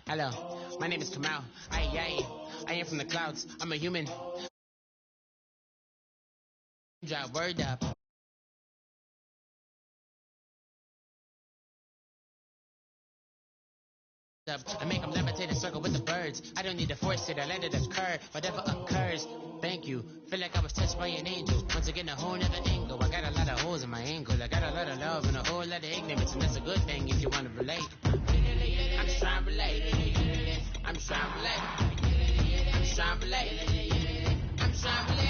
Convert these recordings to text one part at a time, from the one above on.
Hello, my name is Kamal. I am from the clouds. I'm a human. Drop word up. I make them levitate and circle with the birds. I don't need to force it, I let it occur. Whatever occurs, thank you. Feel like I was touched by an angel. Once again, a whole nother angle. I got a lot of holes in my angle. I got a lot of love and a whole lot of ignorance, and that's a good thing if you want to relate. I'm just trying to relate. I'm just trying to relate. I'm just trying to relate. I'm just trying to relate.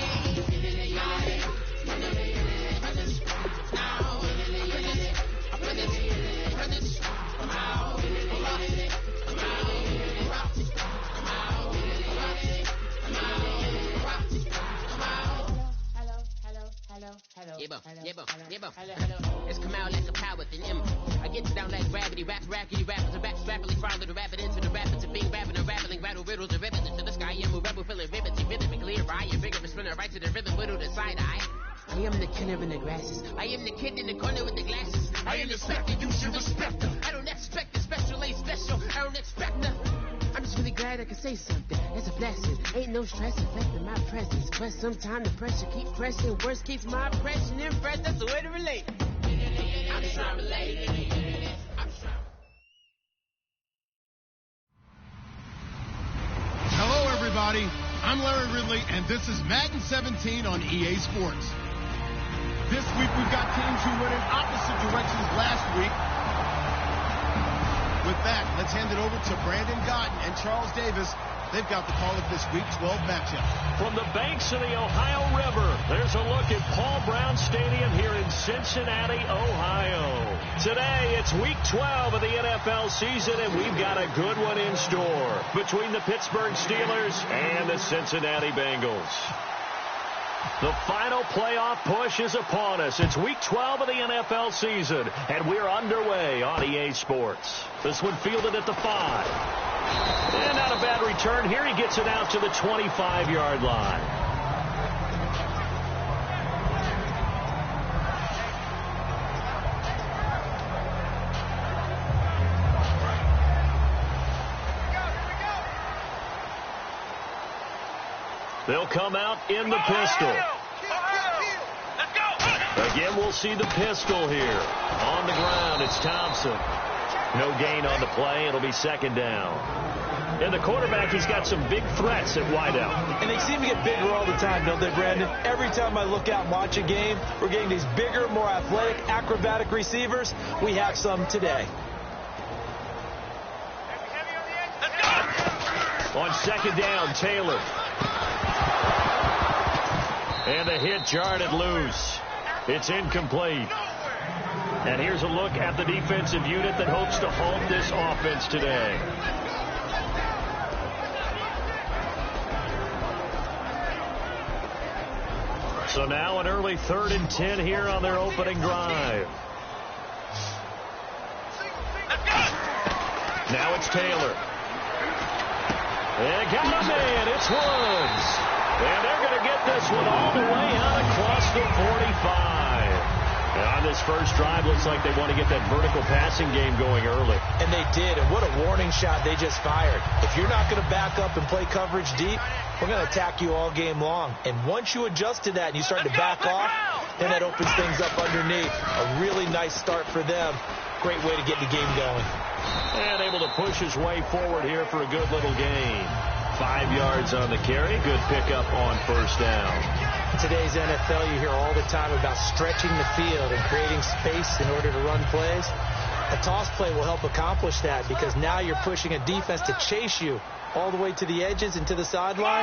It's come out like a power within him. I get down like gravity, raps, rackety, rappers, and raps, rapidly follow the rapid into the rapids, and being rapping and rattling, rattle riddles and ribbons into the sky. I'm a rebel, feeling ribbons, rhythmically clear, I am bigger, spinning right to the rhythm, widow to side eye. I am the killer in the grasses. I am the kid in the corner with the glasses. I am the specter, you should respect her. I don't expect the special, ain't special. I don't expect her. I'm just really glad I can say something. It's a blessing. Ain't no stress affecting my presence. But sometimes the pressure keep pressing. Worst keeps my impression impressed. That's the way to relate. I'm just trying to relate. I'm just trying. Hello, everybody. I'm Larry Ridley, and this is Madden 17 on EA Sports. This week, we've got teams who went in opposite directions last week. With that, let's hand it over to Brandon Gotten and Charles Davis. They've got the call of this Week 12 matchup. From the banks of the Ohio River, there's a look at Paul Brown Stadium here in Cincinnati, Ohio. Today, it's Week 12 of the NFL season, and we've got a good one in store between the Pittsburgh Steelers and the Cincinnati Bengals. The final playoff push is upon us. It's Week 12 of the NFL season, and we're underway on EA Sports. This one fielded at the 5. And not a bad return here. He gets it out to the 25-yard line. They'll come out in the pistol. Again, we'll see the pistol here. On the ground, it's Thompson. No gain on the play. It'll be second down. And the quarterback, he's got some big threats at wideout. And they seem to get bigger all the time, don't they, Brandon? Every time I look out and watch a game, we're getting these bigger, more athletic, acrobatic receivers. We have some today. On second down, Taylor. And a hit jarred loose. It's incomplete. And here's a look at the defensive unit that hopes to halt this offense today. So now an early 3rd and 10 here on their opening drive. Now it's Taylor. And got him in. It's Woods. And they're going to get this one all the way out across the 45. And on this first drive, looks like they want to get that vertical passing game going early. And they did, and what a warning shot they just fired. If you're not going to back up and play coverage deep, we're going to attack you all game long. And once you adjust to that and you start to back off, then that opens things up underneath. A really nice start for them. Great way to get the game going. And able to push his way forward here for a good little gain. 5 yards on the carry. Good pickup on first down. In today's NFL, you hear all the time about stretching the field and creating space in order to run plays. A toss play will help accomplish that because now you're pushing a defense to chase you all the way to the edges and to the sideline.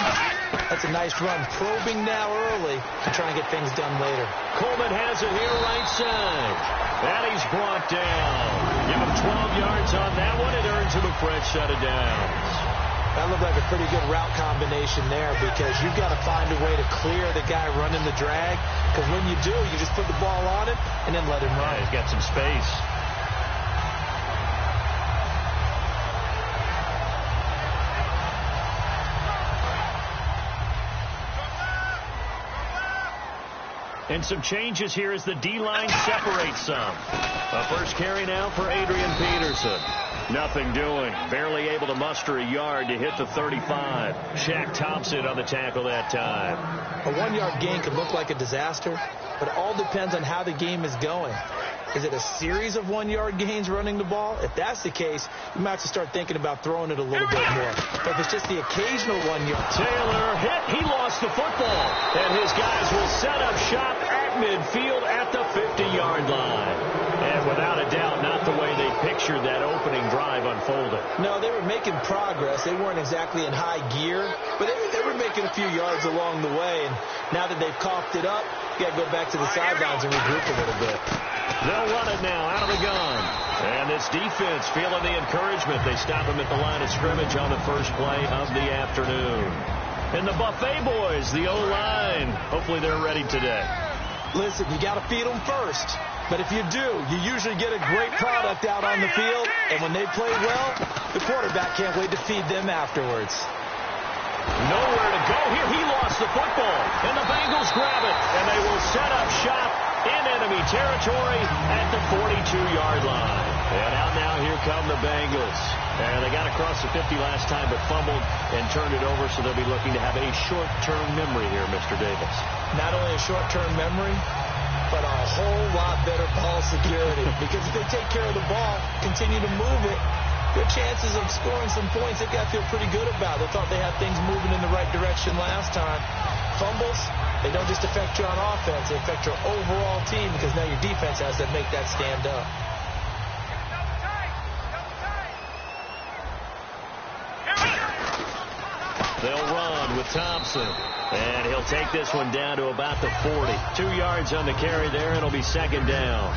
That's a nice run. Probing now early to try and get things done later. Coleman has it here right side. And he's brought down. Give him 12 yards on that one. It earns him a fresh set of downs. That looked like a pretty good route combination there because you've got to find a way to clear the guy running the drag. Because when you do, you just put the ball on him and then let him run. He's got some space. And some changes here as the D-line separates some. A first carry now for Adrian Peterson. Nothing doing. Barely able to muster a yard to hit the 35. Shaq Thompson on the tackle that time. A 1-yard gain could look like a disaster, but it all depends on how the game is going. Is it a series of 1-yard gains running the ball? If that's the case, you might have to start thinking about throwing it a little bit more. But if it's just the occasional 1-yard. Taylor hit. He lost the football. And his guys will set up shop at midfield at the 50-yard line. And without a doubt, not the way they pictured that opening drive unfolded. No, they were making progress. They weren't exactly in high gear, but they were making a few yards along the way. And now that they've coughed it up, you got to go back to the sidelines and regroup a little bit. They'll run it now out of the gun. And this defense feeling the encouragement. They stop him at the line of scrimmage on the first play of the afternoon. And the Buffet boys, the O-line, hopefully they're ready today. Listen, you got to feed them first. But if you do, you usually get a great product out on the field. And when they play well, the quarterback can't wait to feed them afterwards. Nowhere to go here. He lost the football. And the Bengals grab it. And they will set up shop in enemy territory at the 42-yard line. And out now, here come the Bengals. And they got across the 50 last time, but fumbled and turned it over, so they'll be looking to have a short-term memory here, Mr. Davis. Not only a short-term memory, but a whole lot better ball security. Because if they take care of the ball, continue to move it, their chances of scoring some points, they've got to feel pretty good about. They thought they had things moving in the right direction last time. Fumbles, they don't just affect you on offense, they affect your overall team, because now your defense has to make that stand up. They'll run with Thompson. And he'll take this one down to about the 40. 2 yards on the carry there, and it'll be second down.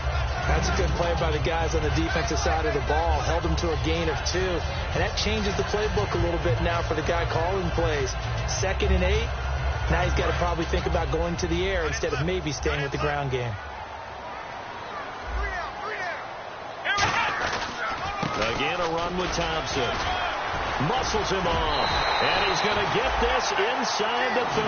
That's a good play by the guys on the defensive side of the ball. Held them to a gain of 2. And that changes the playbook a little bit now for the guy calling plays. 2nd and 8. Now he's got to probably think about going to the air instead of maybe staying with the ground game. Again, a run with Thompson. Muscles him off. And he's going to get this inside the 30.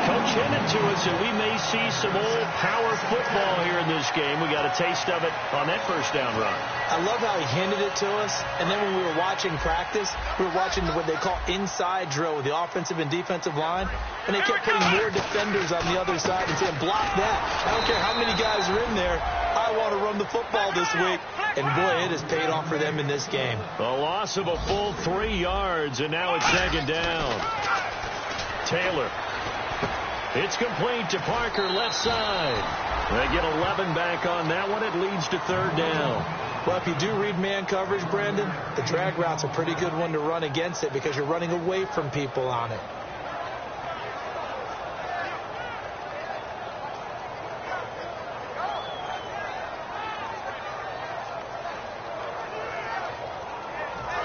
Coach hinted to us that we may see some old power football here in this game. We got a taste of it on that first down run. I love how he hinted it to us. And then when we were watching practice, we were watching what they call inside drill with the offensive and defensive line. And they kept putting more defenders on the other side and saying, block that. I don't care how many guys are in there. I want to run the football this week. And, boy, it has paid off for them in this game. A loss of a full 3 yards, and now it's second down. Taylor. It's complete to Parker, left side. They get 11 back on that one. It leads to third down. Well, if you do read man coverage, Brandon, the drag route's a pretty good one to run against it because you're running away from people on it.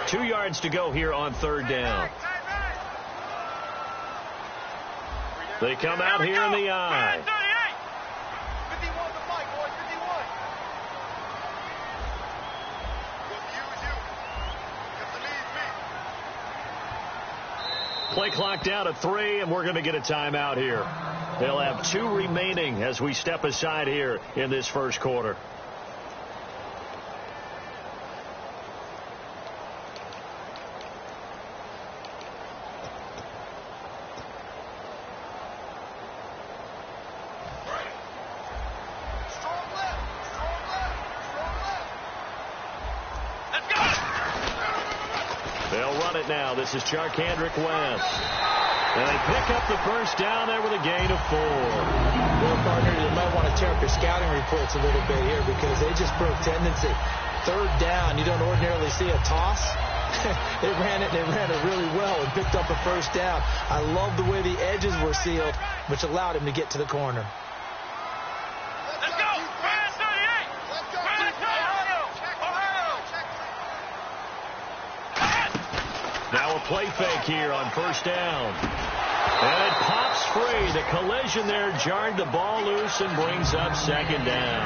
Two yards to go here on third down. They come out here in the eye. Play clock down to 3, and we're going to get a timeout here. They'll have 2 remaining as we step aside here in this first quarter. Now, this is Charkandrick West. And they pick up the first down there with a gain of 4. Well, partner, you might want to tear up your scouting reports a little bit here because they just broke tendency. Third down, you don't ordinarily see a toss. They ran it really well and picked up a first down. I love the way the edges were sealed, which allowed him to get to the corner. Now a play fake here on first down. And it pops free. The collision there jarred the ball loose and brings up second down.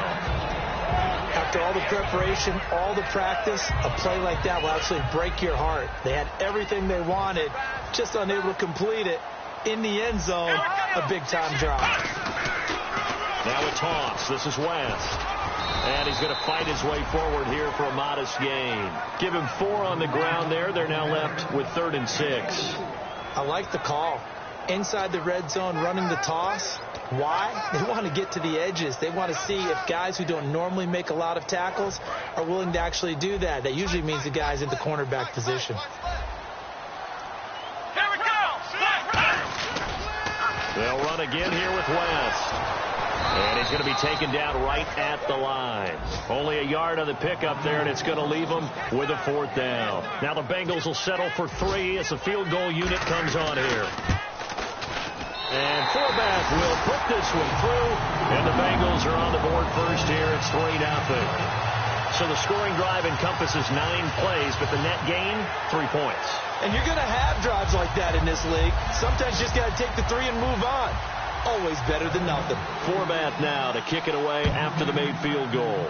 After all the preparation, all the practice, a play like that will actually break your heart. They had everything they wanted, just unable to complete it. In the end zone, a big-time drop. Now a toss. This is West. And he's going to fight his way forward here for a modest gain. Give him 4 on the ground there. They're now left with 3rd and 6. I like the call. Inside the red zone, running the toss. Why? They want to get to the edges. They want to see if guys who don't normally make a lot of tackles are willing to actually do that. That usually means the guy's in the cornerback position. Here we go! They'll run again here with West. And he's going to be taken down right at the line. Only a yard on the pickup there, and it's going to leave him with a 4th down. Now the Bengals will settle for 3 as the field goal unit comes on here. And Forbath will put this one through, and the Bengals are on the board first here. It's 3-0. So the scoring drive encompasses 9 plays, but the net gain, 3 points. And you're going to have drives like that in this league. Sometimes you just got to take the 3 and move on. Always better than nothing. Forbath now to kick it away after the made field goal.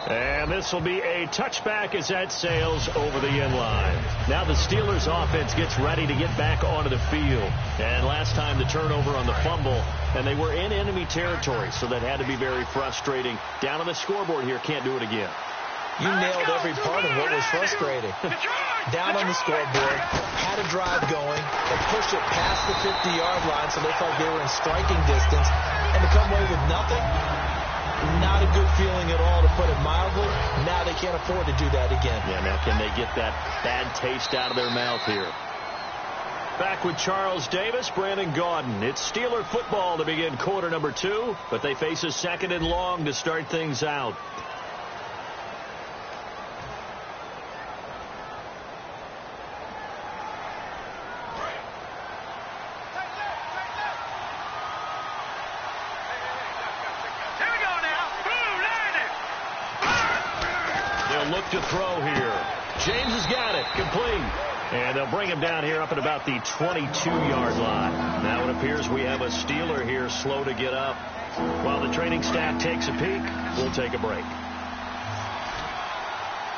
And this will be a touchback as that sails over the end line. Now the Steelers offense gets ready to get back onto the field. And last time the turnover on the fumble, and they were in enemy territory, so that had to be very frustrating. Down on the scoreboard here, can't do it again. You nailed every part of what was frustrating. Down on the scoreboard, had a drive going, they pushed it past the 50-yard line, so they felt they were in striking distance, and to come away with nothing, not a good feeling at all, to put it mildly. Now they can't afford to do that again. Yeah, now can they get that bad taste out of their mouth here? Back with Charles Davis, Brandon Gaudin. It's Steeler football to begin quarter number 2, but they face a 2nd and long to start things out. Look to throw here. James has got it. Complete. And they'll bring him down here up at about the 22-yard line. Now it appears we have a Steeler here slow to get up. While the training staff takes a peek, we'll take a break.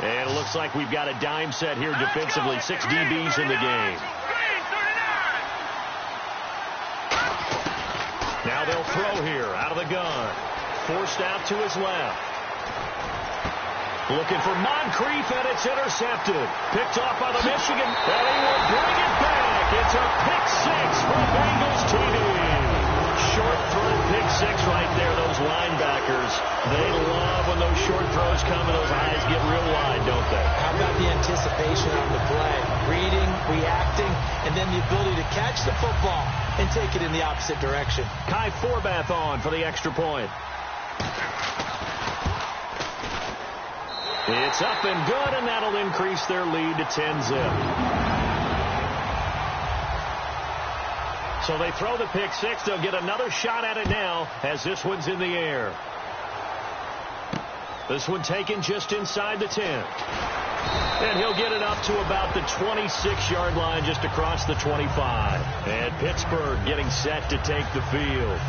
And it looks like we've got a dime set here defensively. 6 DBs in the game. Now they'll throw here out of the gun. Forced out to his left. Looking for Moncrief, and it's intercepted. Picked off by the Michigan, and he will bring it back. It's a pick 6 for the Bengals TD. Short throw pick 6 right there. Those linebackers, they love when those short throws come and those eyes get real wide, don't they? How about the anticipation on the play? Reading, reacting, and then the ability to catch the football and take it in the opposite direction. Kai Forbath on for the extra point. It's up and good, and that'll increase their lead to 10-zip. So they throw the pick 6. They'll get another shot at it now as this one's in the air. This one taken just inside the 10. And he'll get it up to about the 26-yard line, just across the 25. And Pittsburgh getting set to take the field.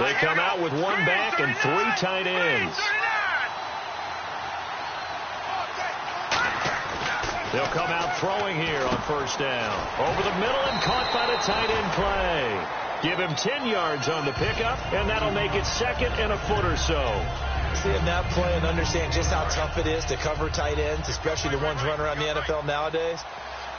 They come out with 1 back and 3 tight ends. They'll come out throwing here on first down. Over the middle and caught by the tight end play. Give him 10 yards on the pickup, and that'll make it 2nd and a foot or so. Seeing that play and understand just how tough it is to cover tight ends, especially the ones running around the NFL nowadays,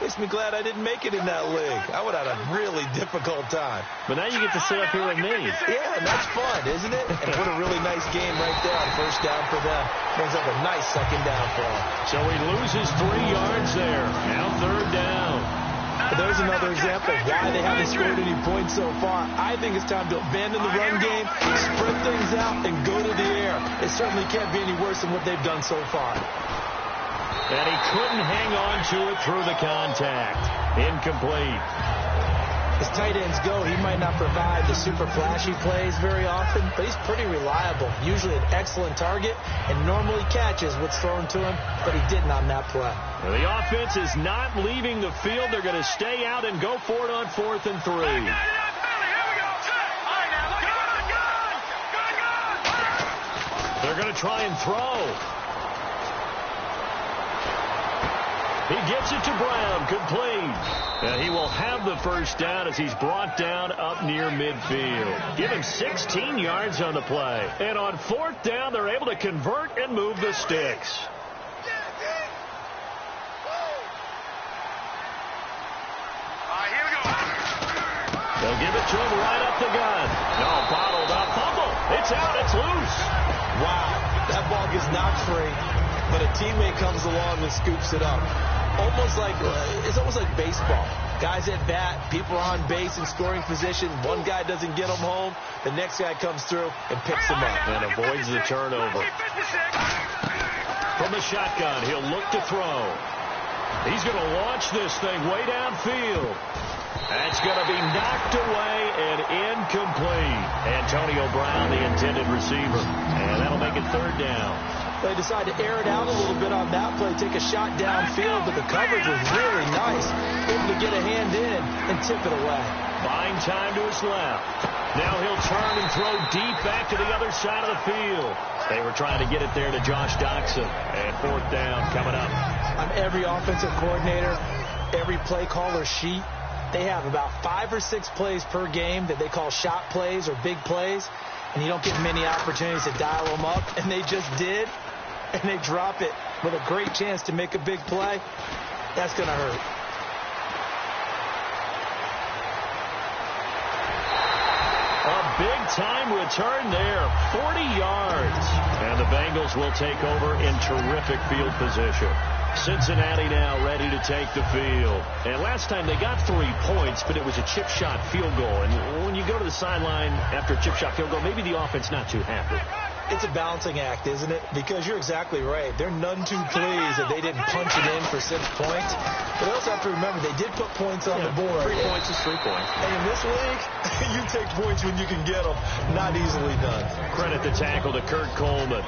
makes me glad I didn't make it in that league. I would have had a really difficult time. But now you get to sit up here with me. Yeah, that's fun, isn't it? And put a really nice game right there on first down for them. Brings up a nice 2nd down for them. So he loses 3 yards there. Now 3rd down. But there's another example of why they haven't scored any points so far. I think it's time to abandon the run game, spread things out, and go to the air. It certainly can't be any worse than what they've done so far. And he couldn't hang on to it through the contact. Incomplete. As tight ends go, he might not provide the super flashy plays very often, but he's pretty reliable. Usually an excellent target and normally catches what's thrown to him, but he didn't on that play. Well, the offense is not leaving the field. They're going to stay out and go for it on 4th and 3. They're going to try and throw. He gets it to Brown, complete. And he will have the first down as he's brought down up near midfield. Give him 16 yards on the play. And on fourth down, they're able to convert and move the sticks. They'll give it to him right up the gun. No, bottled up. Fumble. It's out. It's loose. Wow. That ball gets knocked free, but a teammate comes along and scoops it up. It's almost like baseball. Guys at bat, people are on base in scoring position. One guy doesn't get them home. The next guy comes through and picks them up. And avoids the turnover. From the shotgun, he'll look to throw. He's going to launch this thing way downfield. That's going to be knocked away and incomplete. Antonio Brown, the intended receiver. And that'll make it third down. They decide to air it out a little bit on that play, take a shot downfield, but the coverage was really nice. Able to get a hand in and tip it away. Buying time to his left. Now he'll turn and throw deep back to the other side of the field. They were trying to get it there to Josh Doxson. And fourth down coming up. On every offensive coordinator, every play caller sheet, they have about 5 or 6 plays per game that they call shot plays or big plays, and you don't get many opportunities to dial them up, and they just did, and they drop it with a great chance to make a big play. That's going to hurt. A big-time return there, 40 yards. And the Bengals will take over in terrific field position. Cincinnati now ready to take the field. And last time they got 3 points, but it was a chip shot field goal. And when you go to the sideline after a chip shot field goal, maybe the offense not too happy. It's a balancing act, isn't it? Because you're exactly right. They're none too pleased that they didn't punch it in for 6 points. But they also have to remember they did put points on the board. 3 points is 3 points. And in this league, you take points when you can get them. Not easily done. Credit the tackle to Kurt Coleman.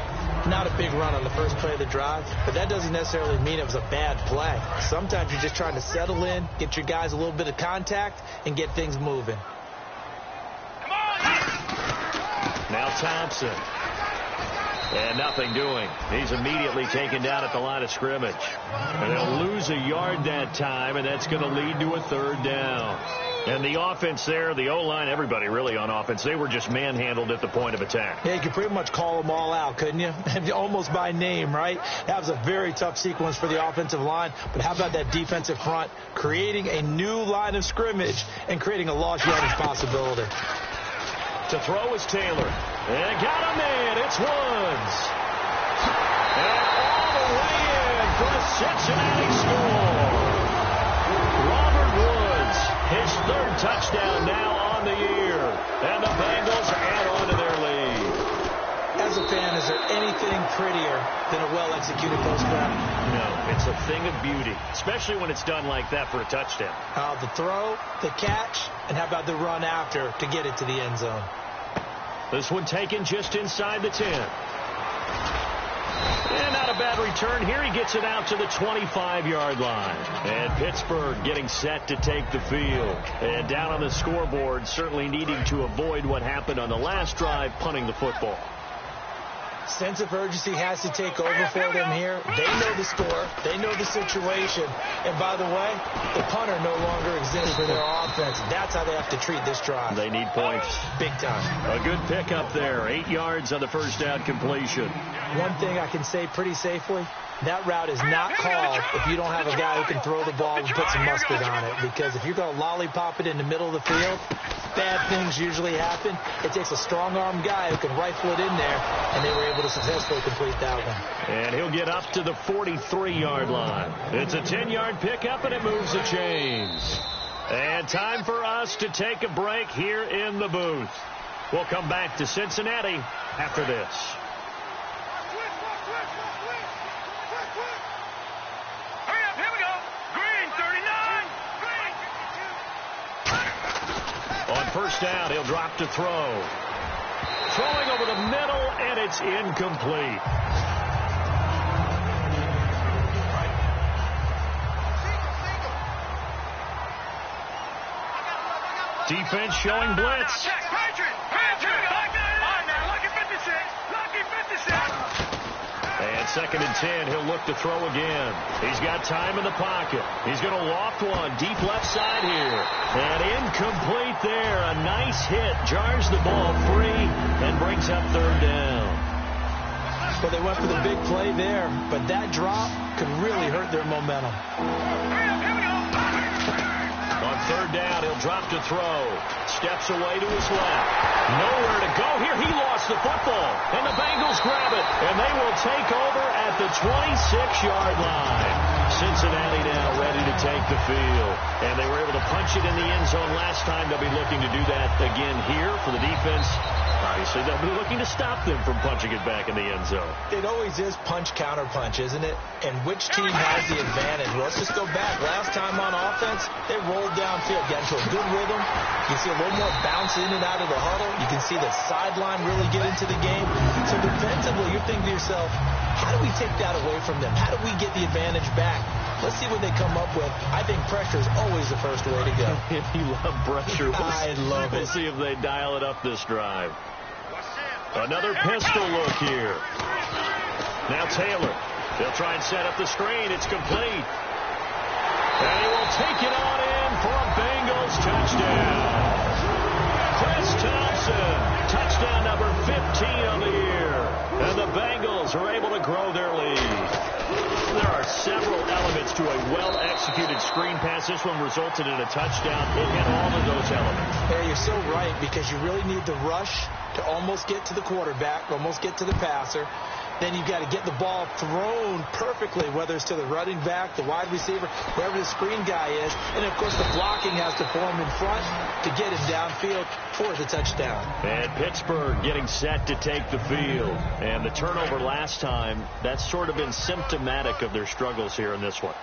Not a big run on the first play of the drive, but that doesn't necessarily mean it was a bad play. Sometimes you're just trying to settle in, get your guys a little bit of contact, and get things moving. Now Thompson. And nothing doing. He's immediately taken down at the line of scrimmage. And they'll lose a yard that time, and that's going to lead to a third down. And the offense there, the O-line, everybody really on offense, they were just manhandled at the point of attack. Yeah, you could pretty much call them all out, couldn't you? Almost by name, right? That was a very tough sequence for the offensive line. But how about that defensive front creating a new line of scrimmage and creating a lost yardage possibility? To throw is Taylor. And got him in. It's Woods. And all the way in for a Cincinnati score. Robert Woods, his third touchdown now on the year. And the Bengals add on to their lead. As a fan, is there anything prettier than a well-executed post grab? No, it's a thing of beauty, especially when it's done like that for a touchdown. The throw, the catch, and how about the run after to get it to the end zone? This one taken just inside the 10. And not a bad return here. He gets it out to the 25-yard line. And Pittsburgh getting set to take the field. And down on the scoreboard, certainly needing to avoid what happened on the last drive, punting the football. Sense of urgency has to take over for them here. They know the score. They know the situation. And by the way, the punter no longer exists for their offense. That's how they have to treat this drive. They need points. Big time. A good pickup there. 8 yards on the first down completion. One thing I can say pretty safely, that route is not called if you don't have a guy who can throw the ball and put some mustard on it. Because if you're going to lollipop it in the middle of the field, bad things usually happen. It takes a strong-armed guy who can rifle it in there, and they were able to successfully complete that one. And he'll get up to the 43-yard line. It's a 10-yard pickup, and it moves the chains. And time for us to take a break here in the booth. We'll come back to Cincinnati after this. First down, he'll drop to throw. Throwing over the middle, and it's incomplete. Defense showing blitz. And On 2nd and 10, he'll look to throw again. He's got time in the pocket. He's going to loft one deep left side here. And incomplete there. A nice hit. Jars the ball free and brings up 3rd down. Well, they went for the big play there, but that drop could really hurt their momentum. On 3rd down, he'll drop to throw. Steps away to his left. Nowhere to go here. He lost the football. And the Bengals grab it. And they will take over at the 26-yard line. Cincinnati now ready to take the field. And they were able to punch it in the end zone last time. They'll be looking to do that again here for the defense. Obviously, they'll be looking to stop them from punching it back in the end zone. It always is punch-counter-punch, isn't it? And which team has the advantage? Well, let's just go back. Last time on offense, they rolled downfield, got into a good rhythm. You can see a little more bounce in and out of the huddle. You can see the sideline really get into the game. So defensively, you're thinking to yourself, how do we take that away from them? How do we get the advantage back? Let's see what they come up with. I think pressure is always the first way to go. You love pressure. I love it. We'll see if they dial it up this drive. Another pistol look here. Now Taylor. They'll try and set up the screen. It's complete. And he will take it on in for a Bengals touchdown. Chris Thompson. Touchdown number 15 on the year. And the Bengals are able to grow their lead. There are several elements to a well-executed screen pass. This one resulted in a touchdown. It hit all of those elements. Yeah, you're so right, because you really need the rush to almost get to the quarterback, almost get to the passer. Then you've got to get the ball thrown perfectly, whether it's to the running back, the wide receiver, wherever the screen guy is. And, of course, the blocking has to form in front to get him downfield for the touchdown. And Pittsburgh getting set to take the field. And the turnover last time, that's sort of been symptomatic of their struggles here in this one.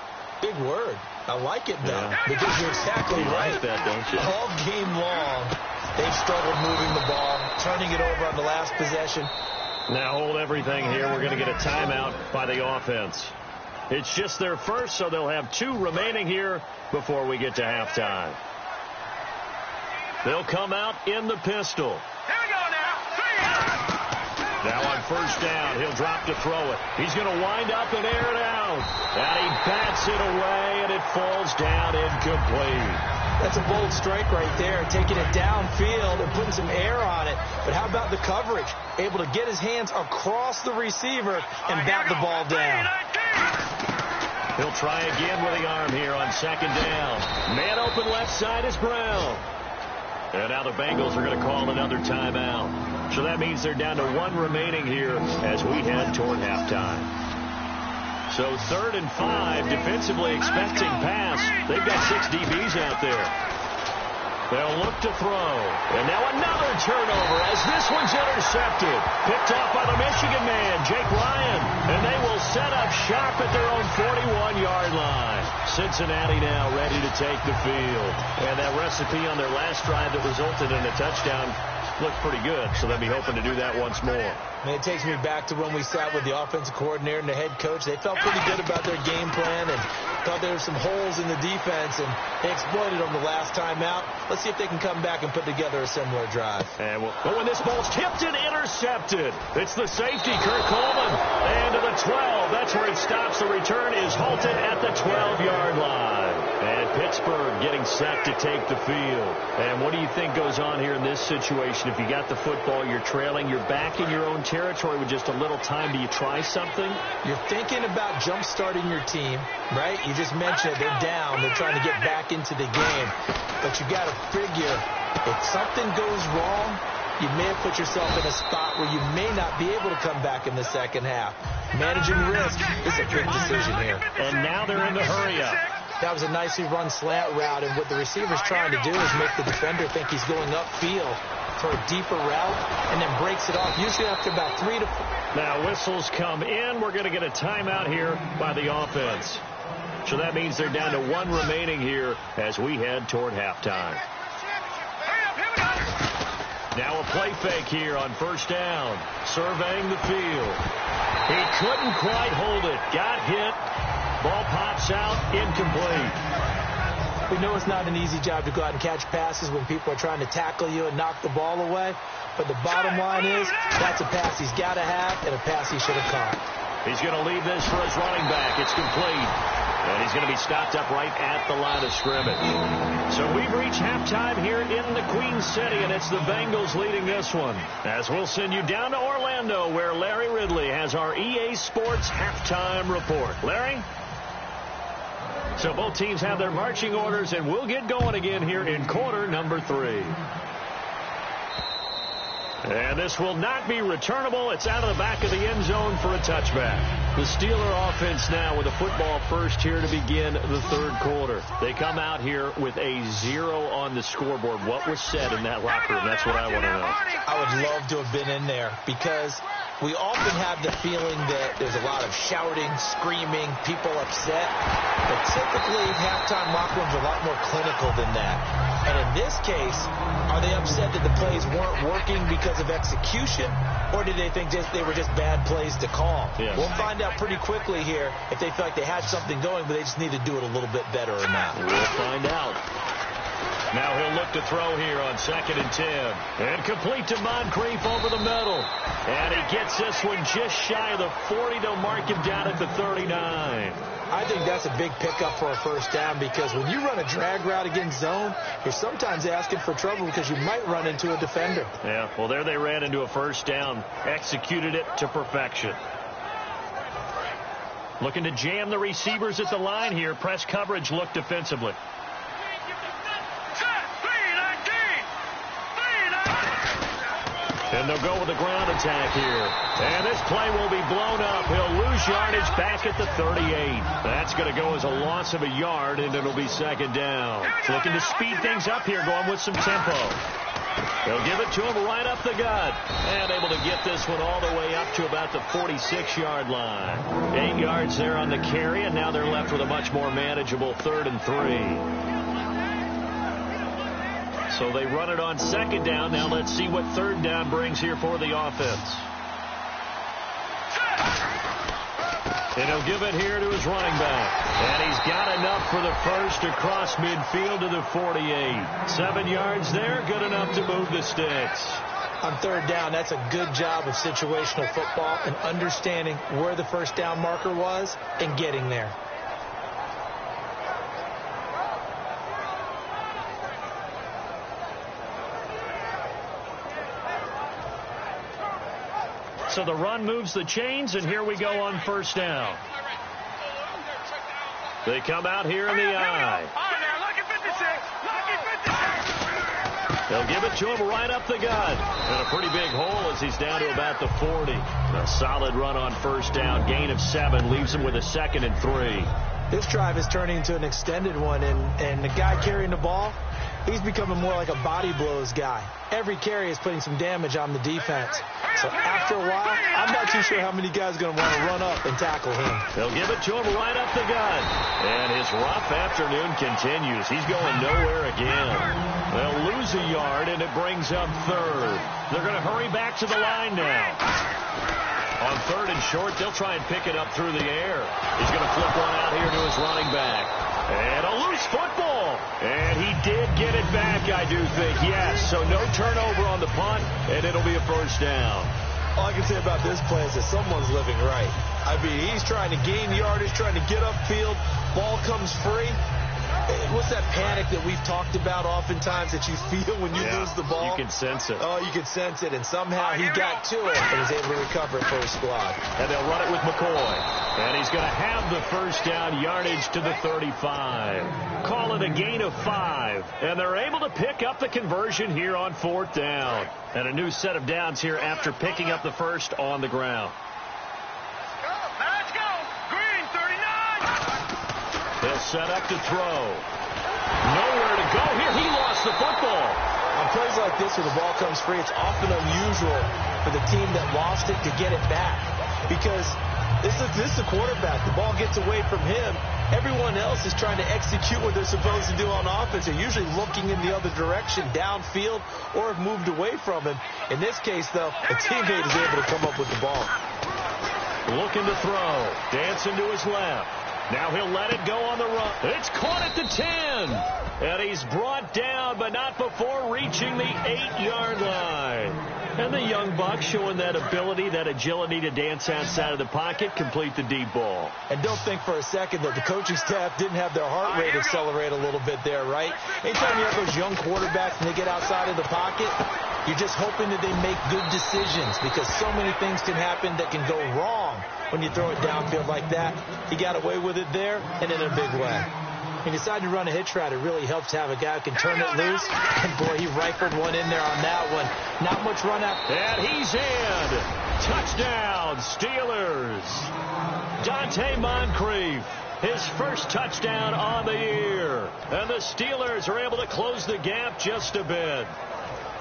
Big word. I like it, though, because you're exactly right. You like that, don't you? All game long, they've struggled moving the ball, turning it over on the last possession. Now hold everything here. We're going to get a timeout by the offense. It's just their first, so they'll have 2 remaining here before we get to halftime. They'll come out in the pistol. Here we go now. 3 yards. Now on 1st down, he'll drop to throw it. He's going to wind up and air it out. And he bats it away, and it falls down incomplete. That's a bold strike right there, taking it downfield and putting some air on it. But how about the coverage? Able to get his hands across the receiver and bat the ball down. He'll try again with the arm here on 2nd down. Man open left side is Brown. And now the Bengals are going to call another timeout. So that means they're down to 1 remaining here as we head toward halftime. So 3rd and 5, defensively expecting pass. They've got 6 DBs out there. They'll look to throw. And now another turnover as this one's intercepted. Picked off by the Michigan man, Jake Ryan. And they will set up shop at their own 41-yard line. Cincinnati now ready to take the field. And that recipe on their last drive that resulted in a touchdown looked pretty good, so they'll be hoping to do that once more. And it takes me back to when we sat with the offensive coordinator and the head coach. They felt pretty good about their game plan and thought there were some holes in the defense, and they exploited them the last time out. Let's see if they can come back and put together a similar drive. And when this ball's tipped and intercepted, it's the safety, Kurt Coleman. And to the 12, that's where it stops. The return is halted at the 12-yard line. And Pittsburgh getting set to take the field. And what do you think goes on here in this situation? If you got the football, you're trailing, you're back in your own territory with just a little time. Do you try something? You're thinking about jump-starting your team, right? You just mentioned it. They're down. They're trying to get back into the game. But you got to figure, if something goes wrong, you may have put yourself in a spot where you may not be able to come back in the second half. Managing risk is a big decision here. And now they're in the hurry-up. That was a nicely run slant route, and what the receiver's trying to do is make the defender think he's going upfield for a deeper route, and then breaks it off, usually after about 3 to 4. Now whistles come in. We're going to get a timeout here by the offense. So that means they're down to 1 remaining here as we head toward halftime. Now a play fake here on 1st down. Surveying the field. He couldn't quite hold it. Got hit. Ball pops out, incomplete. We know it's not an easy job to go out and catch passes when people are trying to tackle you and knock the ball away. But the bottom line is, that's a pass he's got to have and a pass he should have caught. He's going to leave this for his running back. It's complete. And he's going to be stopped up right at the line of scrimmage. So we've reached halftime here in the Queen City, and it's the Bengals leading this one. As we'll send you down to Orlando, where Larry Ridley has our EA Sports halftime report. Larry? So both teams have their marching orders, and we'll get going again here in quarter number 3. And this will not be returnable. It's out of the back of the end zone for a touchback. The Steeler offense now with a football first here to begin the third quarter. They come out here with a 0 on the scoreboard. What was said in that locker room? That's what I want to know. I would love to have been in there because we often have the feeling that there's a lot of shouting, screaming, people upset. But typically, halftime locker rooms are a lot more clinical than that. And in this case, are they upset that the plays weren't working because of execution, or did they think they were just bad plays to call? Yes. We'll find out pretty quickly here if they feel like they had something going, but they just need to do it a little bit better or not. We'll find out. Now he'll look to throw here on 2nd and 10. And complete to Moncrief over the middle. And he gets this one just shy of the 40. They'll mark him down at the 39. I think that's a big pickup for a first down because when you run a drag route against zone, you're sometimes asking for trouble because you might run into a defender. Yeah, well, there they ran into a first down. Executed it to perfection. Looking to jam the receivers at the line here. Press coverage look defensively. And they'll go with the ground attack here. And this play will be blown up. He'll lose yardage back at the 38. That's going to go as a loss of a yard, and it'll be 2nd down. Looking to speed things up here, going with some tempo. They'll give it to him right up the gut. And able to get this one all the way up to about the 46-yard line. 8 yards there on the carry, and now they're left with a much more manageable 3rd and 3. So they run it on 2nd down. Now let's see what 3rd down brings here for the offense. And he'll give it here to his running back. And he's got enough for the first across midfield to the 48. 7 yards there, good enough to move the sticks. On 3rd down, that's a good job of situational football and understanding where the first down marker was and getting there. So the run moves the chains, and here we go on 1st down. They come out here in the eye. They'll give it to him right up the gut. And a pretty big hole as he's down to about the 40. A solid run on 1st down. Gain of 7 leaves him with a 2nd and 3. This drive is turning into an extended one, and the guy carrying the ball, he's becoming more like a body blows guy. Every carry is putting some damage on the defense. So after a while, I'm not too sure how many guys are going to want to run up and tackle him. They'll give it to him right up the gut. And his rough afternoon continues. He's going nowhere again. They'll lose a yard, and it brings up 3rd. They're going to hurry back to the line now. On 3rd and short, they'll try and pick it up through the air. He's going to flip one out here to his running back. And a loose football. And he did get it back, I do think. Yes, so no turnover on the punt, and it'll be a 1st down. All I can say about this play is that someone's living right. I mean, he's trying to gain yardage, trying to get upfield. Ball comes free. What's that panic that we've talked about oftentimes that you feel when you lose the ball? You can sense it. Oh, you can sense it. And somehow he got to it and was able to recover it for his squad. And they'll run it with McCoy. And he's going to have the 1st down yardage to the 35. Call it a gain of 5. And they're able to pick up the conversion here on 4th down. And a new set of downs here after picking up the first on the ground. Let's go. Green, 39. They'll set up to throw. Nowhere to go here. He lost the football. On plays like this where the ball comes free, it's often unusual for the team that lost it to get it back. Because this is the quarterback. The ball gets away from him. Everyone else is trying to execute what they're supposed to do on offense. They're usually looking in the other direction, downfield, or have moved away from him. In this case, though, a teammate is able to come up with the ball. Looking to throw. Dancing to his left. Now he'll let it go on the run. It's caught at the 10. And he's brought down, but not before reaching the 8-yard line. And the young buck showing that ability, that agility to dance outside of the pocket, complete the deep ball. And don't think for a second that the coaching staff didn't have their heart rate accelerate a little bit there, right? Anytime you have those young quarterbacks and they get outside of the pocket, you're just hoping that they make good decisions because so many things can happen that can go wrong when you throw it downfield like that. He got away with it there and in a big way. He decided to run a hitch route. It really helps to have a guy who can turn it loose. And, boy, he rifled one in there on that one. Not much run out. And he's in. Touchdown, Steelers. Dante Moncrief, his first touchdown on the year. And the Steelers are able to close the gap just a bit.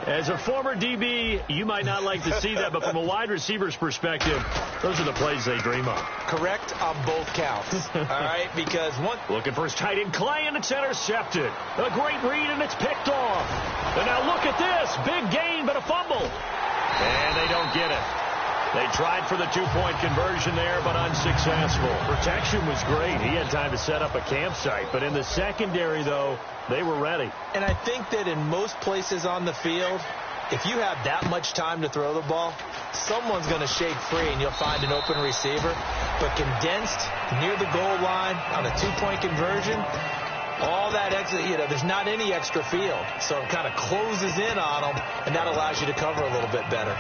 As a former DB, you might not like to see that, but from a wide receiver's perspective, those are the plays they dream of. Correct on both counts. All right, because one... Looking for his tight end, Clay, and it's intercepted. A great read, and it's picked off. And now look at this. Big gain, but a fumble. And they don't get it. They tried for the two-point conversion there, but unsuccessful. Protection was great. He had time to set up a campsite. But in the secondary, though, they were ready. And I think that in most places on the field, if you have that much time to throw the ball, someone's going to shake free and you'll find an open receiver. But condensed near the goal line on a two-point conversion, all that extra, there's not any extra field. So it kind of closes in on them, and that allows you to cover a little bit better.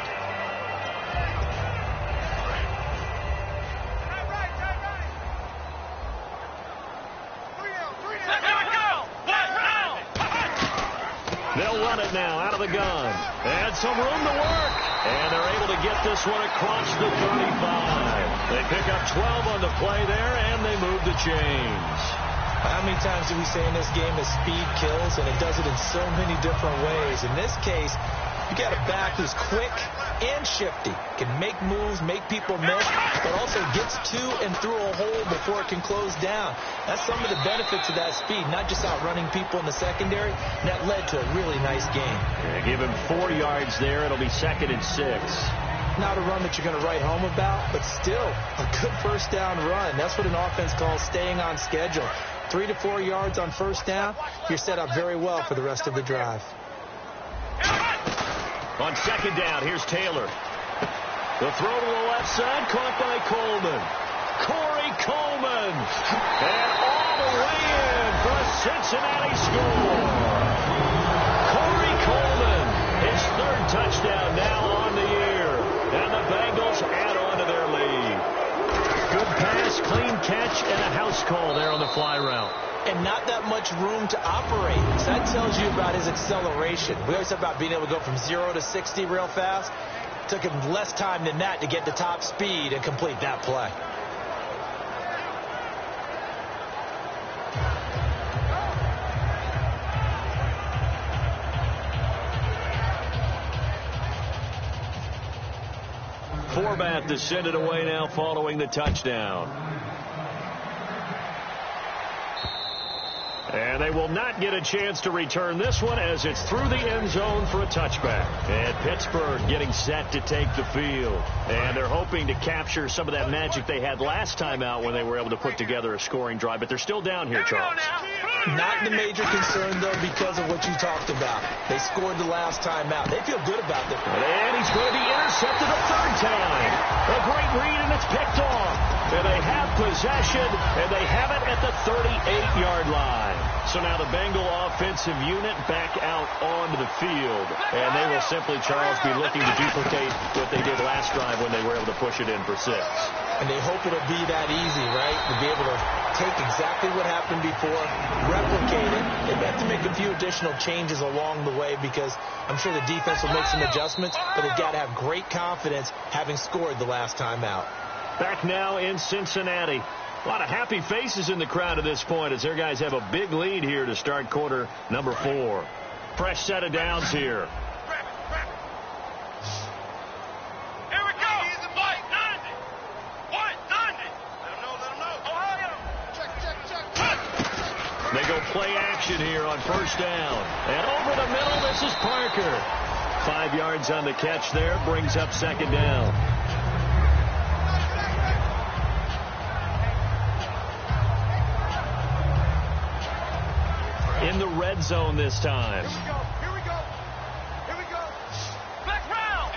They'll run it now out of the gun. And some room to work. And they're able to get this one across the 35. They pick up 12 on the play there, and they move the chains. How many times do we say in this game that speed kills, and it does it in so many different ways? In this case, you got a back who's quick and shifty, can make moves, make people miss, but also gets to and through a hole before it can close down. That's some of the benefits of that speed, not just outrunning people in the secondary. That led to a really nice game. Yeah, give him 4 yards there. It'll be 2nd and 6. Not a run that you're going to write home about, but still a good first down run. That's what an offense calls staying on schedule. 3 to 4 yards on first down, you're set up very well for the rest of the drive. On 2nd down, here's Taylor. The throw to the left side, caught by Coleman. Corey Coleman. And all the way in for a Cincinnati score. Corey Coleman, his 3rd touchdown now on the year. And the Bengals add on to their lead. Good pass, clean catch, and a house call there on the fly route. And not that much room to operate. So that tells you about his acceleration. We always talk about being able to go from 0 to 60 real fast. It took him less time than that to get to top speed and complete that play. Forbath to send it away now following the touchdown. And they will not get a chance to return this one as it's through the end zone for a touchback. And Pittsburgh getting set to take the field. And they're hoping to capture some of that magic they had last time out when they were able to put together a scoring drive. But they're still down here, Charles. Not the major concern, though, because of what you talked about. They scored the last time out. They feel good about it. And he's going to be intercepted a 3rd time. A great read, and it's picked off. And they have possession, and they have it at the 38-yard line. So now the Bengal offensive unit back out onto the field. And they will simply, Charles, be looking to duplicate what they did last drive when they were able to push it in for 6. And they hope it'll be that easy, right? To be able to take exactly what happened before, replicate it. They have to make a few additional changes along the way because I'm sure the defense will make some adjustments, but they've got to have great confidence having scored the last time out. Back now in Cincinnati. A lot of happy faces in the crowd at this point as their guys have a big lead here to start quarter number 4. Fresh set of downs here. Here we go. Easy, Mike. Dundee. What? Dundee. Let him know. Ohio. Check. They go play action here on first down. And over the middle, this is Parker. 5 yards on the catch there, brings up 2nd down. In the red zone this time. Here we go. Back round.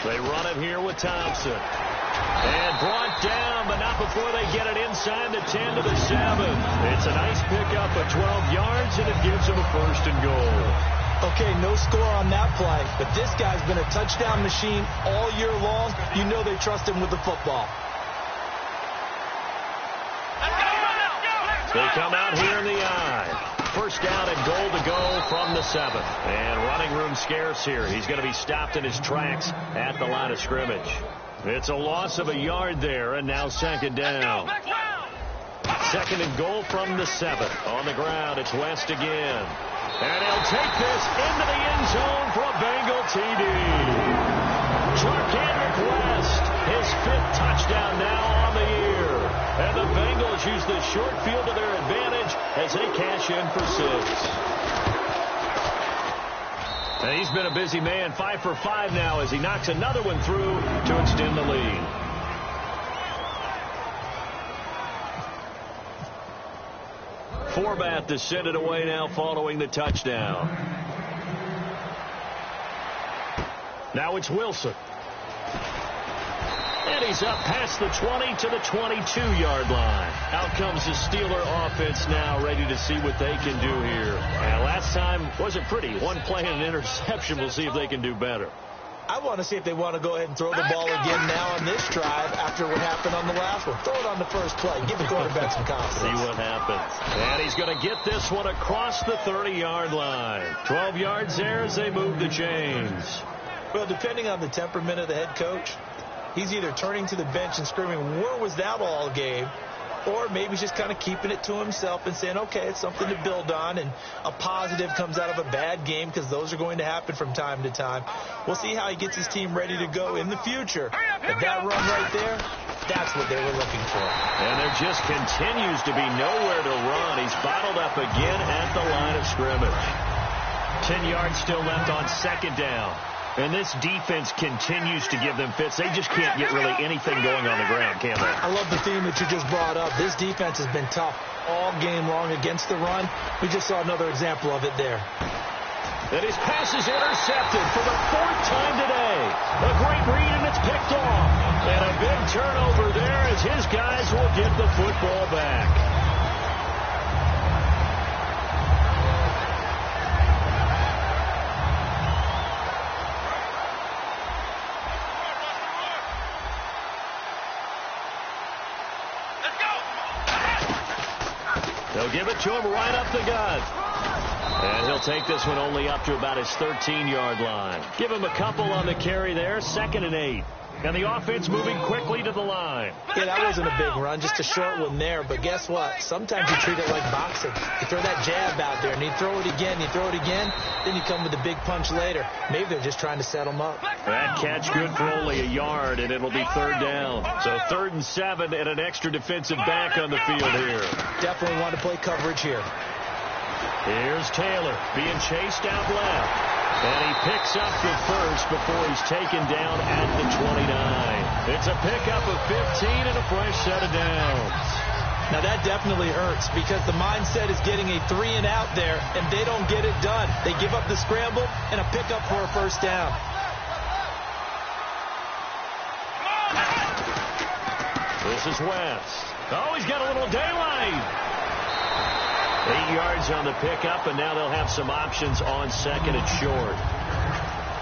They run it here with Thompson. And brought down, but not before they get it inside the 10 to the 7. It's a nice pickup of 12 yards, and it gives them a 1st and goal. Okay, no score on that play, but this guy's been a touchdown machine all year long. You know they trust him with the football. They come out here in the eye. 1st down and goal to go from the 7. And running room scarce here. He's going to be stopped in his tracks at the line of scrimmage. It's a loss of a yard there, and now 2nd down. 2nd and goal from the 7. On the ground, it's West again. And he'll take this into the end zone for a Bengal TD. Gigantic West, his 5th touchdown now on the year. And the Bengals use the short field to their advantage as they cash in for 6. And he's been a busy man, 5 for 5 now as he knocks another one through to extend the lead. Forbath to send it away now following the touchdown. Now it's Wilson. And he's up past the 20 to the 22-yard line. Out comes the Steeler offense now, ready to see what they can do here. And last time wasn't pretty. One play and an interception. We'll see if they can do better. I want to see if they want to go ahead and throw the ball again now on this drive after what happened on the last one. Throw it on the first play. Give the quarterback some confidence. See what happens. And he's going to get this one across the 30-yard line. 12 yards there as they move the chains. Well, depending on the temperament of the head coach, he's either turning to the bench and screaming, where was that all game? Or maybe he's just kind of keeping it to himself and saying, okay, it's something to build on, and a positive comes out of a bad game because those are going to happen from time to time. We'll see how he gets his team ready to go in the future. But that run right there, that's what they were looking for. And there just continues to be nowhere to run. He's bottled up again at the line of scrimmage. 10 yards still left on 2nd down. And this defense continues to give them fits. They just can't get really anything going on the ground, can they? I love the theme that you just brought up. This defense has been tough all game long against the run. We just saw another example of it there. And his pass is intercepted for the 4th time today. A great read, and it's picked off. And a big turnover there as his guys will get the football back. They'll give it to him right up the gut. And he'll take this one only up to about his 13-yard line. Give him a couple on the carry there. 2nd and 8. And the offense moving quickly to the line. Yeah, that wasn't a big run, just a short one there. But guess what? Sometimes you treat it like boxing. You throw that jab out there, and you throw it again, then you come with a big punch later. Maybe they're just trying to set them up. That catch good for only a yard, and it'll be 3rd down. So 3rd and 7 and an extra defensive back on the field here. Definitely want to play coverage here. Here's Taylor being chased out left. And he picks up the 1st before he's taken down at the 29. It's a pickup of 15 and a fresh set of downs. Now that definitely hurts because the mindset is getting a 3 and out there, and they don't get it done. They give up the scramble and a pickup for a 1st down. This is West. Oh, he's got a little daylight. 8 yards on the pickup, and now they'll have some options on 2nd and short.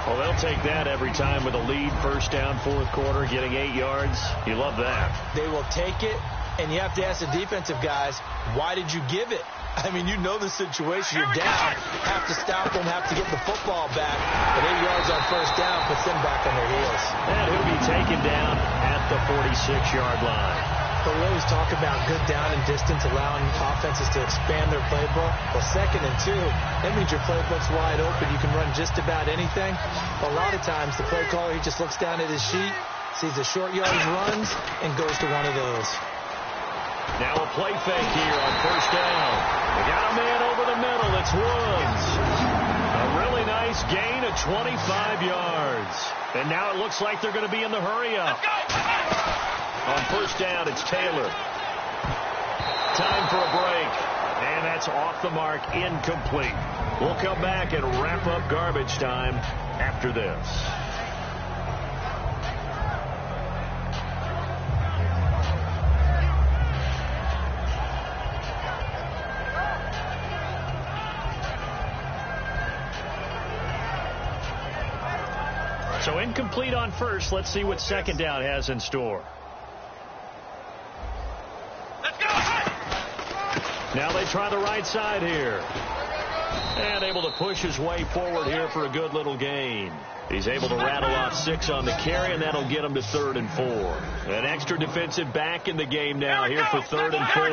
Well, they'll take that every time with a lead. 1st down, 4th quarter, getting 8 yards. You love that. They will take it, and you have to ask the defensive guys, why did you give it? I mean, you know the situation. You're down. Have to stop them, have to get the football back. But 8 yards on 1st down puts them back on their heels. And he'll be taken down at the 46-yard line. But we always talk about good down and distance, allowing offenses to expand their playbook. Well, 2nd and 2, that means your playbook's wide open. You can run just about anything. But a lot of times, the play caller, he just looks down at his sheet, sees the short yardage runs, and goes to one of those. Now a play fake here on 1st down. They got a man over the middle. It's Woods. A really nice gain of 25 yards. And now it looks like they're going to be in the hurry-up. On 1st down, it's Taylor. Time for a break. And that's off the mark, incomplete. We'll come back and wrap up garbage time after this. So incomplete on first. Let's see what second down has in store. Let's go. Now they try the right side here. And able to push his way forward here for a good little gain. He's able to rattle off 6 on the carry, and that'll get him to 3rd and 4. An extra defensive back in the game now here for 3rd and 4.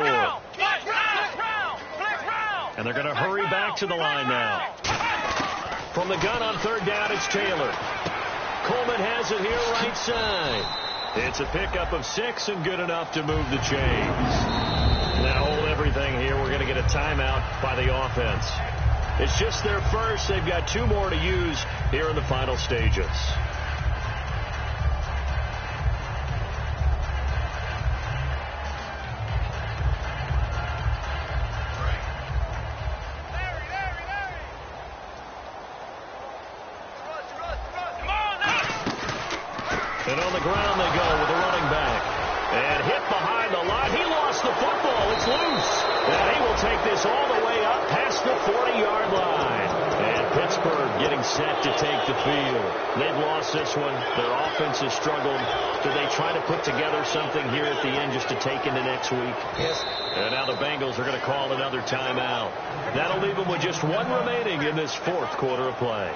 And they're going to hurry back to the line now. From the gun on 3rd down, it's Taylor. Coleman has it here right side. It's a pickup of 6 and good enough to move the chains. Now hold everything here. We're going to get a timeout by the offense. It's just their first. They've got 2 more to use here in the final stages. And on the ground they go with the running back. And hit behind the line. He lost the football. It's loose. And he will take this all the way up past the 40-yard line. And Pittsburgh getting set to take the field. They've lost this one. Their offense has struggled. Do they try to put together something here at the end just to take into next week? Yes. And now the Bengals are going to call another timeout. That'll leave them with just 1 remaining in this 4th quarter of play.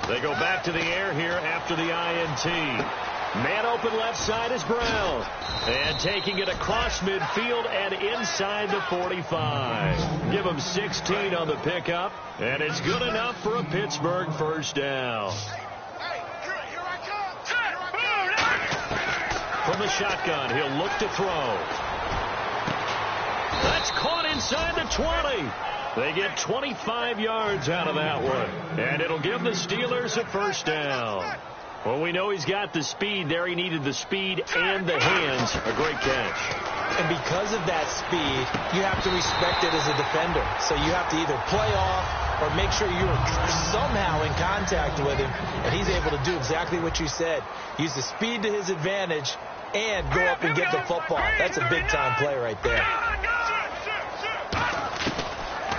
They go back to the air here after the INT. Man open left side is Brown. And taking it across midfield and inside the 45. Give him 16 on the pickup. And it's good enough for a Pittsburgh first down. From the shotgun, he'll look to throw. That's caught inside the 20. They get 25 yards out of that one. And it'll give the Steelers a first down. Well, we know he's got the speed there. He needed the speed and the hands. A great catch. And because of that speed, you have to respect it as a defender. So you have to either play off or make sure you're somehow in contact with him. And he's able to do exactly what you said. Use the speed to his advantage and go up and get the football. That's a big-time play right there.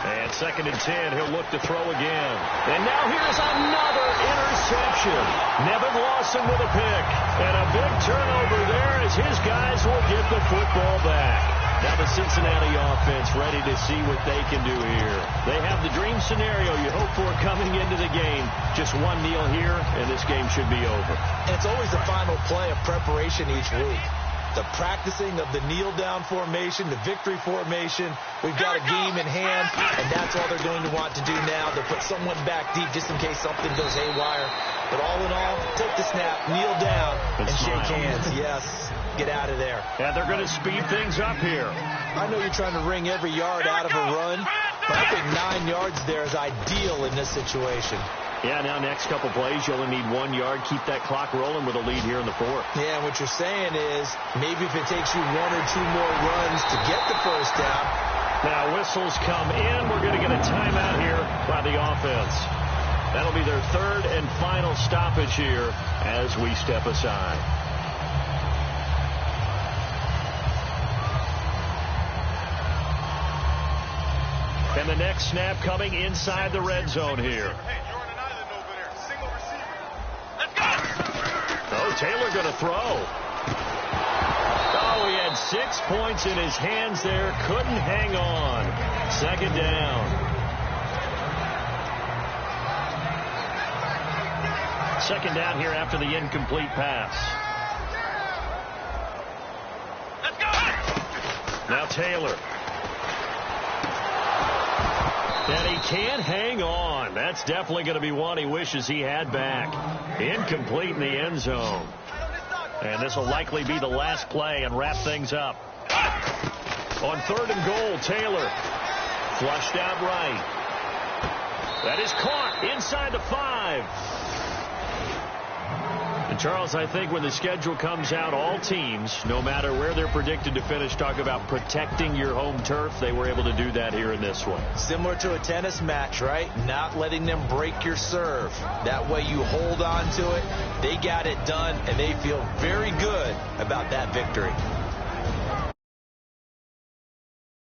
And 2nd and 10, he'll look to throw again. And now here's another interception. Nevin Lawson with a pick. And a big turnover there as his guys will get the football back. Now the Cincinnati offense ready to see what they can do here. They have the dream scenario you hope for coming into the game. Just 1 kneel here, and this game should be over. And it's always the final play of preparation each week. The practicing of the kneel-down formation, the victory formation. We've got a game in hand, and that's all they're going to want to do now. They'll put someone back deep just in case something goes haywire. But all in all, take the snap, kneel down, and shake hands. Yes, get out of there. And they're going to speed things up here. I know you're trying to wring every yard out of a run, but I think 9 yards there is ideal in this situation. Yeah, now next couple plays, you only need 1 yard. Keep that clock rolling with a lead here in the 4th. Yeah, what you're saying is maybe if it takes you 1 or 2 more runs to get the first down. Now whistles come in. We're going to get a timeout here by the offense. That'll be their 3rd and final stoppage here as we step aside. And the next snap coming inside the red zone here. Oh, Taylor going to throw. Oh, he had 6 points in his hands there. Couldn't hang on. 2nd down. 2nd down here after the incomplete pass. Let's go. Now Taylor. And he can't hang on. That's definitely going to be one he wishes he had back. Incomplete in the end zone. And this will likely be the last play and wrap things up. On 3rd and goal, Taylor. Flushed out right. That is caught inside the 5. And Charles, I think when the schedule comes out, all teams, no matter where they're predicted to finish, talk about protecting your home turf. They were able to do that here in this one. Similar to a tennis match, right? Not letting them break your serve. That way you hold on to it. They got it done, and they feel very good about that victory.